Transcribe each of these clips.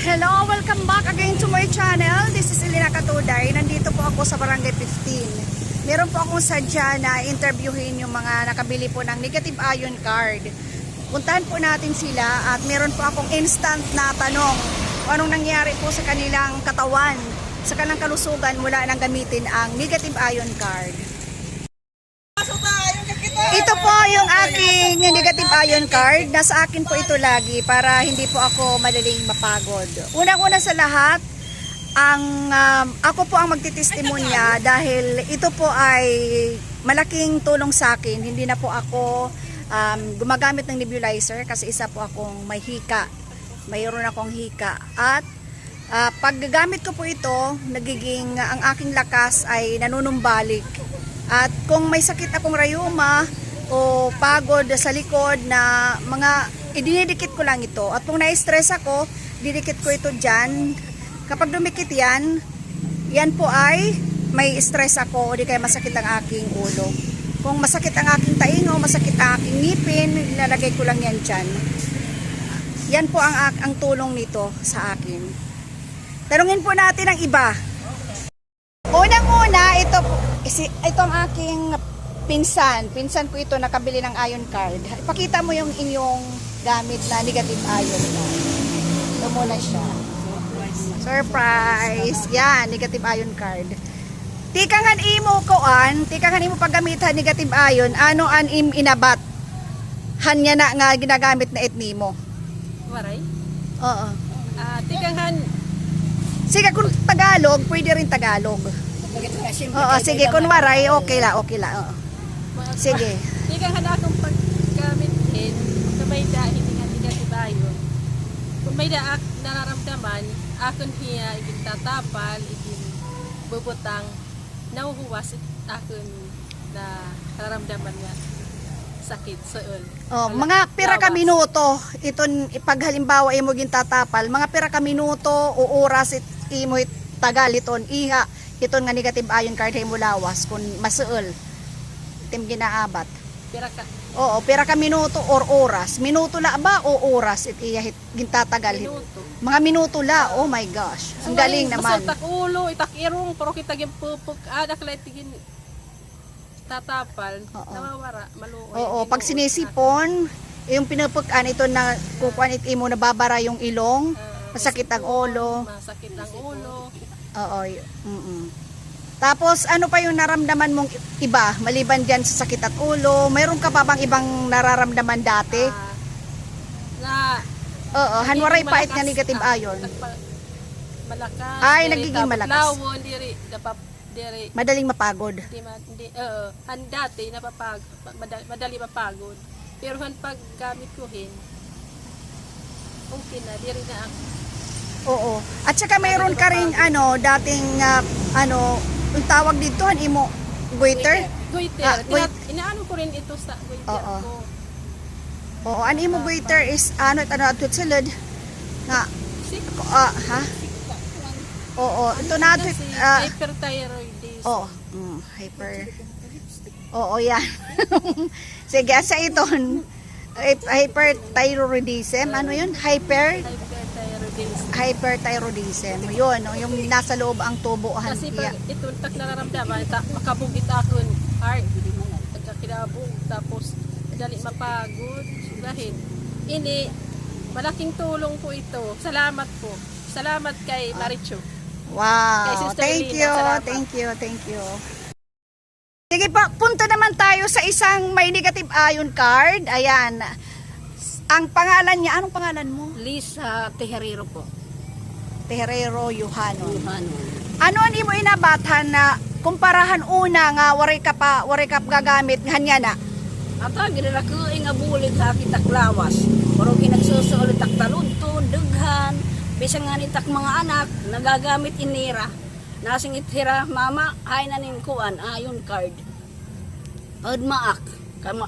Hello, welcome back again to my channel. This is Elena Katuday. Nandito po ako sa Barangay 15. Meron po akong sadya na interviewin yung mga nakabili po ng negative ion card. Puntahan po natin sila at meron po akong instant na tanong kung anong nangyari po sa kanilang katawan, sa kanilang kalusugan mula nang gamitin ang negative ion card. Ito po yung aking negative ion card. Nasa akin po ito lagi para hindi po ako madaling mapagod. Unang-una sa lahat, ako po ang magtitestimonya dahil ito po ay malaking tulong sa akin. Hindi na po ako gumagamit ng nebulizer kasi isa po akong may hika. Mayroon akong hika. At paggagamit ko po ito, nagiging ang aking lakas ay nanunumbalik. At kung may sakit akong rayuma o pagod sa likod na mga idinidikit ko lang ito. At kung na-stress ako, didikit ko ito dyan. Kapag dumikit yan, yan po ay may stress ako o di kaya masakit ang aking ulo. Kung masakit ang aking taingo, masakit ang aking ngipin, ilalagay ko lang yan dyan. Yan po ang tulong nito sa akin. Tanungin po natin ang iba. Unang-una, ito ang aking pinsan ko ito, nakabili ng ion card. Ipakita mo yung inyong gamit na negative ion card. Ito muna siya. Surprise! Yan, negative ion card. Tikangan imo paggamitan negative ion, ano an inabat? Hanya na nga ginagamit na etnimo. Waray? Oo. Tikangan. Sige, kung Tagalog, pwede rin Tagalog. Oo, sige, kung waray, okay la. Oo. Sige. Tikangan akong paggamitin, sabay da, hindi nga tigayon. Kung may daak nararamdaman, akon hiya, iging tatapal, iging bubutang, nauhuwas akon na nararamdaman nga sakit sool. Oh, mga pira ka minuto, iton ipaghalimbawa imo gin tatapal, mga pira ka minuto o oras imo tagal iton iha iton nga negative ion card himo lawas kun masuol tim ginaabat. Pira ka. Oo, pira ka minuto or oras. Minuto la ba o oras it iya gintatagal hit. Mga minuto la. Oh my gosh. Ang galing naman. Masultak ulo, itak irong, pero kita gin pupuk adak lay tigin tatapal, nawawara, maluoy. Oo, pag sinisipon, yung pinupukan ito na kukuan it imo nababara yung ilong, masakit ang ulo. Masakit ang ulo. Oo. Tapos ano pa yung naramdaman mong iba maliban diyan sa sakit at ulo? Mayroon ka pa bang ibang nararamdaman dati? Oo, hanwaray pait nga negative ion. Malakas. Ay, nagiging malakas. Lawon diri dapat diri. Madaling mapagod. Hindi, dati madali mapagod. Pero han pag gamit ko okay na diri na ako. Oo. At saka mayroon ka ring dating ang tawag dito imo goiter. Goiter. Inaano ko rin ito sa goiter ko. Oo, an imo goiter is at sulod nga ha? Oo, ito na hyperthyroidism. Oo, Oo, yan. Sige, sa iton hyperthyroidism, ano yun? Hyperthyroidism. Yun, yung nasa loob ang tubo. Kasi pag ito tak nararamdaman, makabugit akon heart, pagkakilabog, tapos dali mapagod, dahil ini malaking tulong po ito. Salamat po. Salamat kay Marichu. Wow, thank you. Sige pa, punta naman tayo sa isang may negative ion card. Ayan. Ang pangalan niya, anong pangalan mo? Lisa Tejerero po. Tejerero Yohano. Ano ni mo inabatan na kumparahan una nga waray ka gagamit nganya na? Ata ginala ko nga bulig sa kita klawas. Pero ginagsusulit tak taluntun, dughan. Bisa nga nitak mga anak, nagagamit inira. Nasing itira, mama, hay na ning kuan, ion card. Od maak,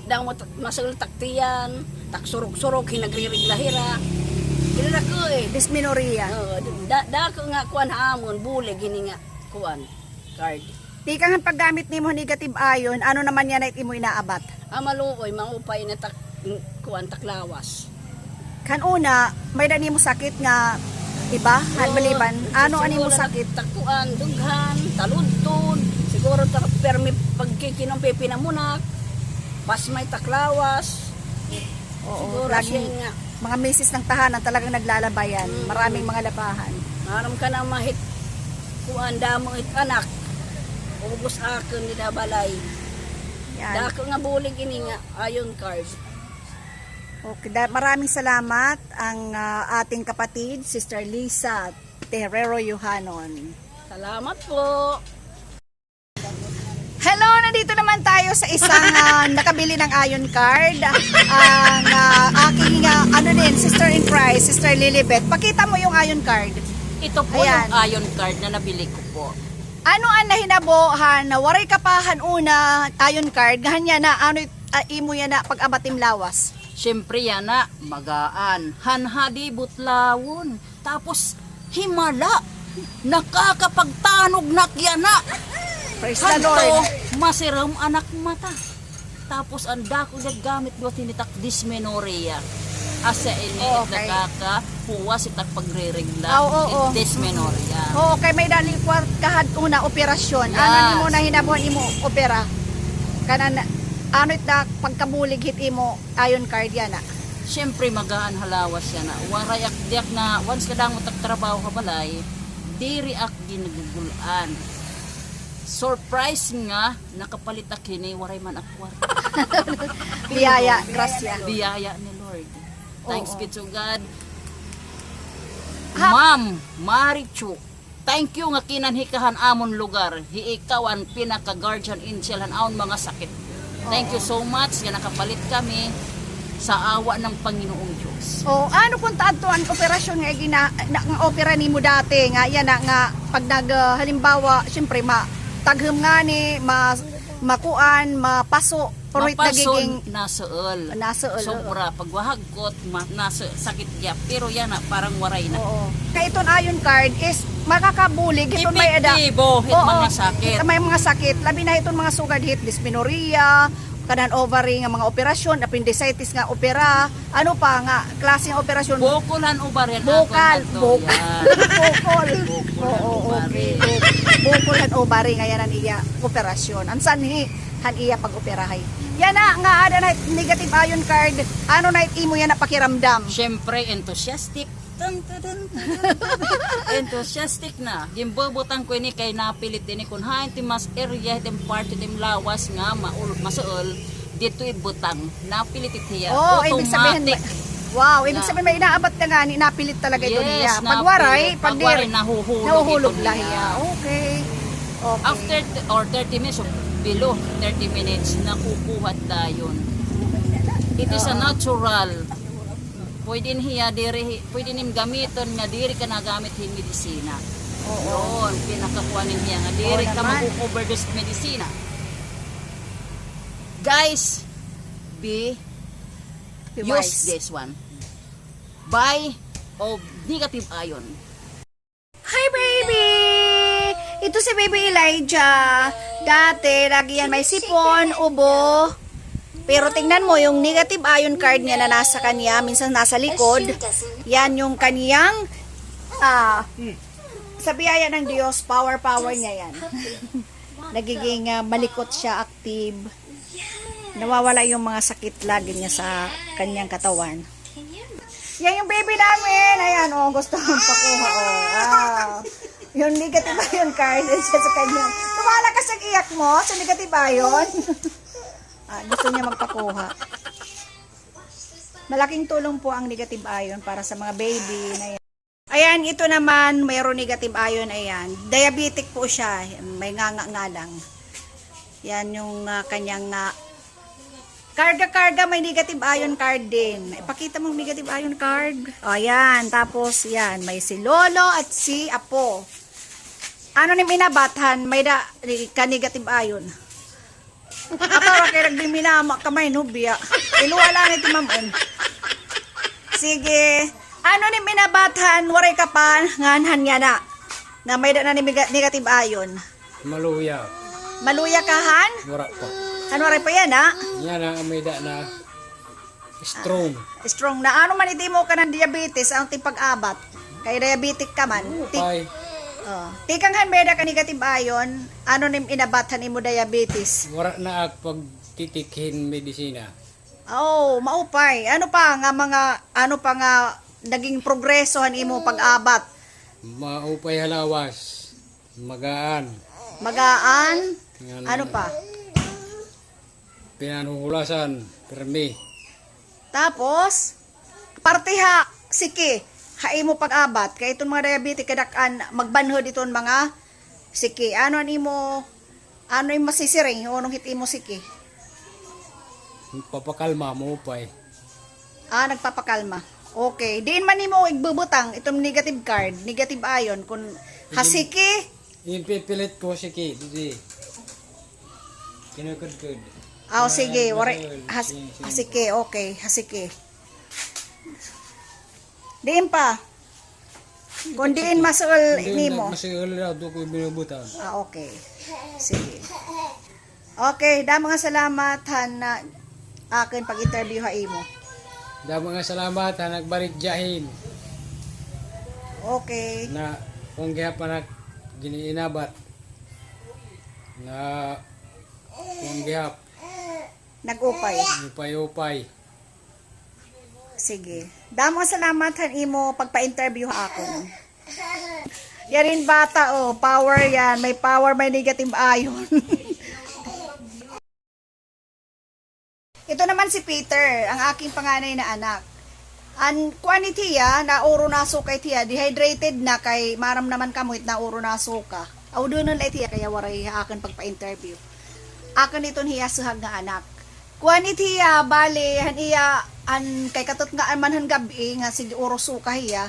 daw mo masultak tiyan, tak surok-surok, hinagririgla-hira. Ginala ko Dysmenorrhea. Da ko nga kuan hamon, bulig gini nga kuan, card. Di ka nga paggamit ni mo negative ion, ano naman yan ay imo inaabat? Maluoy, maupay na kuan taklawas. Kan una, may dani mo sakit nga Iba? Maliban? Ano ani mo Siguro sakit? Takuan, dughan, taluntun. Siguro permi pagkikinong pipinamunak. Pasmay taklawas. Oo, Siguro laging siya nga. mga misis ng tahanan talagang naglalabayan. Maraming mga labahan. Maram ka na mahit kuan damo it anak. Ubos akon ni balay. Yan. Dako nga bulig ini nga iron card. Okay, maraming salamat ang ating kapatid, Sister Lisa Terrero Yohanon. Salamat po. Hello, nandito naman tayo sa isang nakabili ng iron card. Ang aking sister in Christ, Sister Lilibet. Pakita mo yung iron card. Ito po Ayan. yung iron card na nabili ko po. Ano ang nahinabohan na waray kapahan una iron card, ganya na ano imo yan na pag-abatim lawas. Siyempre yan na, magaan. Hanhadi butlawon. Tapos, himala. Nakakapagtanog na yan na. Praise the Lord. Hanto, masiram anak mata. Tapos, ang dako gamit mo tinitak dysmenorrhea. Asa ini Okay. nakakapuwas itak pagre-regla. Oo. Dysmenorrhea. Oo, kay may dalikwat kahad una operasyon. Yes. Ano nimo na hinabuhan imo opera? Kanan ano ita pagkabulig hit imo iron card yan na. Siyempre, magaan halawas yan na. Warayak diyak na, once kadang mo trabaho ka balay, di react ginagugulan. Surprise nga, nakapalit ak kini, waray man akwar. Biyaya, grasya. Biyaya ni Lord. Thanks Oo. be to God. Ha- Ma'am, Marichu, thank you nga kinanhikahan amon lugar. Hiikawan pinaka-guardian angel aon mga sakit. Thank you so much nga nakapalit kami sa awa ng Panginoong Diyos. Oh, ano kung taadto ang operasyon nga nga opera nimo dati nga yan na nga pag halimbawa syempre taghum nga ni makuan, mapaso, pero nagiging Mapason, nasa sobra pagwahagkot nasa sakit niya pero yan na parang waray na Oo. Kaya itong iron card is makakabulig itong may epektibo hit Oo, mga sakit may mga sakit labi na itong mga sugad hit dysmenorrhea kanan ovary nga mga operasyon appendicitis nga opera ano pa nga klaseng operasyon bukulan ubarin bukal ako bukol Bukulan oo ovary. okay bukol han ovary nga yan ang iya operasyon ang sanhi han iya pag-operahay yan na nga ada na negative iron card ano na imo yan na pakiramdam syempre enthusiastic Dun, dun, dun, dun, dun. Enthusiastic na gimbubutang ko ini kay napilit din kun hain ti mas area tim party tim lawas nga masuol dito ibutang napilit itiya oh ibig sabihin wow ibig Na- sabihin may inaabat na nga ni napilit talaga ito niya yes pagwaray pagwaray nahuhulog ito lang niya. niya okay After or 30 minutes or below 30 minutes nakukuha dayon. It is a natural. Pwede niya diri, pwede nim gamiton nga diri ka nagamit hin medisina. Oo. Pinakakuha niya nga diri Oo ka naman. mag-overdose medisina. Guys, be Be use wise. this one. Buy of negative ion. Hi baby! Ito si baby Elijah. Dati, lagi yan may sipon, ubo. Pero tingnan mo, yung negative ion card niya na nasa kanya, minsan nasa likod, yan yung kaniyang, sa biyaya ng Diyos, power niya yan. Nagiging malikot siya, active. Nawawala yung mga sakit lagi niya sa kanyang katawan. Yan yung baby namin. Ayan, gusto mong pakuha, Yung negative ion card, siya sa kanyang. Tumala ka sa iyak mo, sa negative ion. Gusto niya magpakuha. Malaking tulong po ang negative ion para sa mga baby na yan. Ayan, ito naman, mayroon negative ion, ayan. Diabetic po siya, may nga lang. Yan yung kanyang karga, may negative ion card din. Ipakita mong negative ion card. Ayan, tapos yan, may si Lolo at si Apo. Ano ni minabathan, may ka-negative ion. Ako kay nagbiminama kamay nubya. Iluwala ni ti mamon. Sige. Ano ni minabathan waray ka pa nganhan niya na. Na may da na ni negative ion. Maluya. Maluya kahan? Mura po. Ano waray pa yan ha? Yan ang may da na strong. Strong na. Ano man iti mo ka ng diabetes ang ti pag-abat? Kay diabetic ka man. Upay. Tikanghan beda ka negative iron, ano nim inabathan imo diabetes. Wala na ak pagtitikhin medisina. Oh, maupay. Ano pa nga naging progresohan imo pag-abat? Maupay halawas. Magaan. Magaan? Yan, Ano pa? Pinanuhulasan. Permi. Tapos, partiha, siki, haimo pag-abat. Kaya itong mga diabetic, kadakan, magbanhod itong mga siki. Ano yung masisiring? Unong hit imo siki? Papakalma mo upay. Nagpapakalma. Okay. Diin man nimo igbubutang itong negative card, negative ion, kung hasiki, Ipipilit ko si Ki. Didi. Kinukod-kod. sige, hasiki, okay, hasiki. Diin pa. Kung diin masuol nimo. Masigal daw doon ko binubutan. Okay. Sige. Okay, mga salamat na akin pag-interview ha imo. Damo nga salamat ha nagbalik jahin Okay. na kung gihapan na giniinabat na kung gihap Nag-upay. upay-upay. Sige. Mga salamat han imo pagpa-interview ha akon. Yarin bata power yan. May power, may negative ion. Ito naman si Peter, ang aking panganay na anak. An kuan ni tiya na uro na suka tiya, dehydrated na kay maram naman kamuhit na uro na suka. Aw doon na tiya kaya waray akin pagpa-interview. Akin ito niya suhag nga anak. Kuan ni tiya bali han iya an kay katot nga manhan gabi nga si uro suka hiya.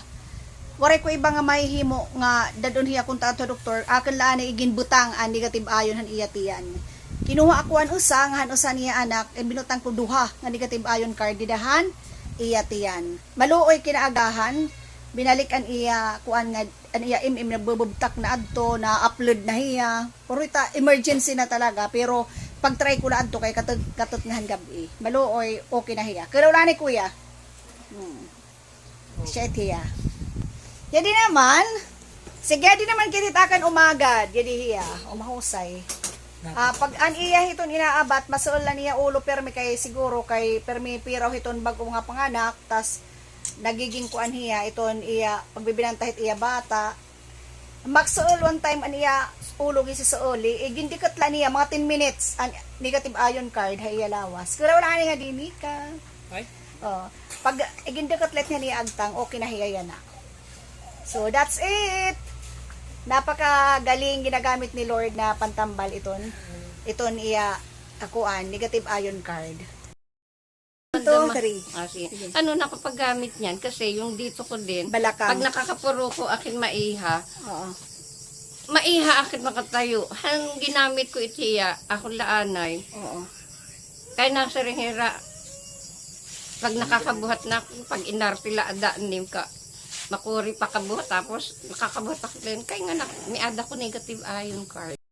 Waray ko iba nga mahihimo nga dadon hiya kun ta doktor, akin laan igin butang an negative ion han iya tiyan. Kinuha ako an usa nga han usa niya anak e binutang ko duha nga negative ion card didahan iya tiyan. Maluoy kinaagahan binalikan iya kuan nga an iya nagbububtak na adto na upload na hiya. Puro ita emergency na talaga pero pag try ko na adto kay katot nga gabi. Maluoy okay na hiya. Pero wala ni kuya. Siya tiya. Jadi naman sige di naman kititakan umagad. Jadi hiya umahusay. Pag an iya hiton inaabat masuol na niya ulo permi kay siguro kay permi piraw hiton bago nga panganak tas nagiging kuan hiya iton iya pagbibinantahit iya bata magsuol one time an iya ulo gisi sa uli igindikot la niya mga 10 minutes an negative ion card hay lawas kaya wala nga dini ka Ay. pag igindikot let niya agtang okay na hiya na so that's it. Napakagaling ginagamit ni Lord na pantambal iton iya akuan negative ion card. 2, 3. Sige. Ano nakapaggamit niyan kasi yung dito ko din Balakang. pag nakakapuro ko akin maiha Oo. maiha akin makatayo hang ginamit ko itiya ako laanay Oo. kaya nasa ringhira pag nakakabuhat na ako, pag inartila adaanim ka makuri pa kabuhat tapos nakakabuhat ako din kaya nga miada ko negative ion card